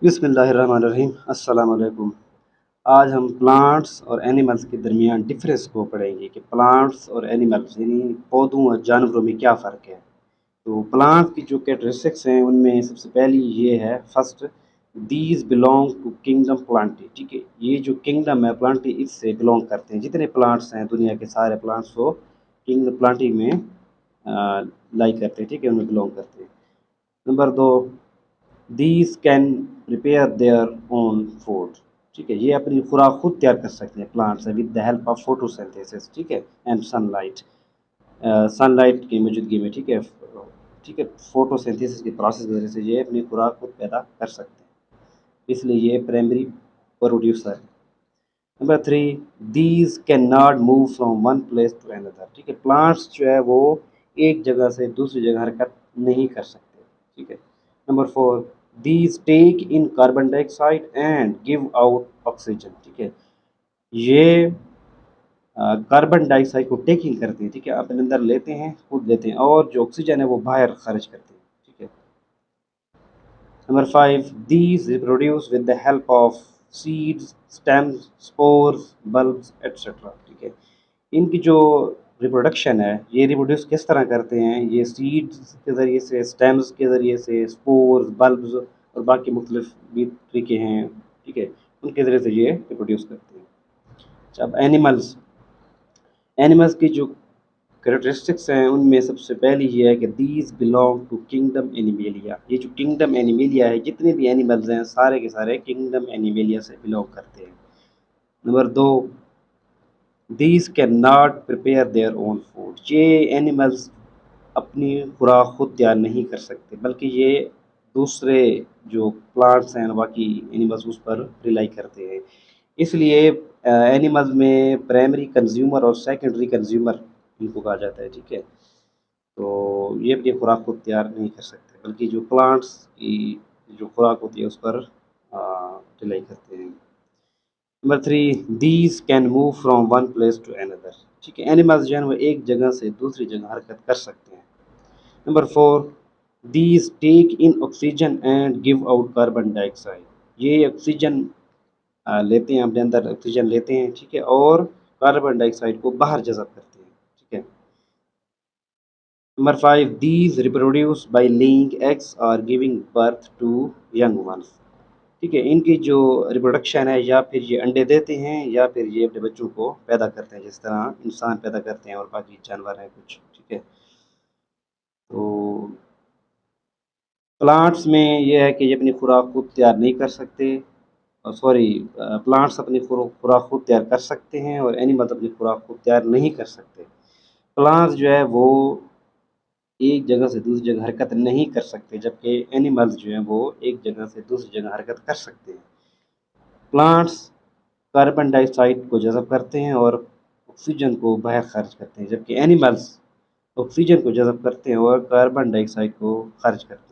बिस्मिल्लाहिर्रहमानिर्रहीम। अस्सलाम वालेकुम। आज हम प्लांट्स और एनिमल्स के दरमियान डिफरेंस को पढ़ेंगे कि प्लांट्स और एनिमल्स यानी पौधों और जानवरों में क्या फ़र्क है। तो प्लांट्स की जो कैरेक्टरिस्टिक्स हैं उनमें सबसे पहली ये है, first, these belong to kingdom Plantae. ठीक है, ये जो किंगडम है प्लांटी इससे बिलोंग करते हैं। जितने प्लांट्स हैं दुनिया के सारे प्लांट्स को किंगडम प्लांटी में लाइक करते हैं। ठीक है, उनमें बिलोंग करते हैं। नंबर दो, these can prepare their own food. ठीक है, ये अपनी खुराक खुद तैयार कर सकते हैं plants with the help of photosynthesis. ठीक है, एंड सनलाइट, सनलाइट की मौजूदगी में। ठीक है, ठीक है, फोटोसिंथेसिस के प्रोसेस की वजह से ये अपनी खुराक खुद पैदा कर सकते हैं, इसलिए ये प्राइमरी प्रोड्यूसर है। Number three, these can not move from one place to another. ठीक है, प्लांट्स जो है वो एक जगह से दूसरी जगह हरकत नहीं कर सकते। ठीक है। Number four, these take in carbon dioxide and give out oxygen. ठीक है, ये कार्बन डाइऑक्साइड को टेकिंग करते हैं। ठीक है, अपने अंदर लेते हैं, खुद लेते हैं, और जो ऑक्सीजन है वो बाहर खारिज करते हैं। ठीक है। Number five, these reproduce with the help of seeds, stems, spores, bulbs, etc. ठीक है, इनकी जो रिप्रोडक्शन है ये रिप्रोड्यूस किस तरह करते हैं, ये सीड्स के ज़रिए से, स्टेम्स के ज़रिए से, स्पोर्स, बल्ब्स और बाकी मुख्तलिफ भी तरीके हैं। ठीक है, उनके ज़रिए से ये रिप्रोड्यूस करते हैं। अच्छा, अब एनिमल्स, एनिमल्स की जो कैरेक्टरिस्टिक्स हैं उनमें सबसे पहली ये है कि these belong to kingdom Animalia. ये जो किंगडम एनिमेलिया है, जितने भी एनिमल्स हैं सारे के सारे किंगडम एनिमेलिया से बिलोंग करते हैं। नंबर दो, these can not prepare their own food. ये एनिमल्स अपनी खुराक खुद तैयार नहीं कर सकते, बल्कि ये दूसरे जो प्लांट्स हैं बाकी एनिमल्स उस पर रिलाई करते हैं। इसलिए एनिमल्स में प्राइमरी कंज्यूमर और सेकेंडरी कंज्यूमर इनको कहा जाता है। ठीक है, तो ये अपनी खुराक को तैयार नहीं कर सकते, बल्कि जो प्लांट्स की जो खुराक होती है उस पर रिलाई करते हैं। Number three, these can move from one place to another. ठीक है, एनिमल्स जो है वो एक जगह से दूसरी जगह हरकत कर सकते हैं। Number four, these take in oxygen and give out carbon dioxide. ये ऑक्सीजन लेते हैं, अपने अंदर ऑक्सीजन लेते हैं। ठीक है, और कार्बन डाइऑक्साइड को बाहर जज़ब करते हैं। ठीक है। Number five, these reproduce by laying eggs और giving birth to young ones. ठीक है, इनकी जो रिप्रोडक्शन है या फिर ये अंडे देते हैं या फिर ये अपने बच्चों को पैदा करते हैं, जिस तरह इंसान पैदा करते हैं और बाकी जानवर हैं कुछ। ठीक है, तो प्लांट्स में ये है कि ये अपनी खुराक खुद तैयार नहीं कर सकते, सॉरी, प्लांट्स अपनी खुराक खुद तैयार कर सकते हैं और एनिमल्स अपनी खुराक खुद तैयार नहीं कर सकते। प्लांट्स जो है वो एक जगह से दूसरी जगह हरकत नहीं कर सकते, जबकि एनिमल्स जो हैं वो एक जगह से दूसरी जगह हरकत कर सकते हैं। प्लांट्स कार्बन डाइऑक्साइड को जज़ब करते हैं और ऑक्सीजन को बाहर खारिज करते हैं, जबकि एनिमल्स ऑक्सीजन को जज़ब करते हैं और कार्बन डाइऑक्साइड को खारिज करते हैं।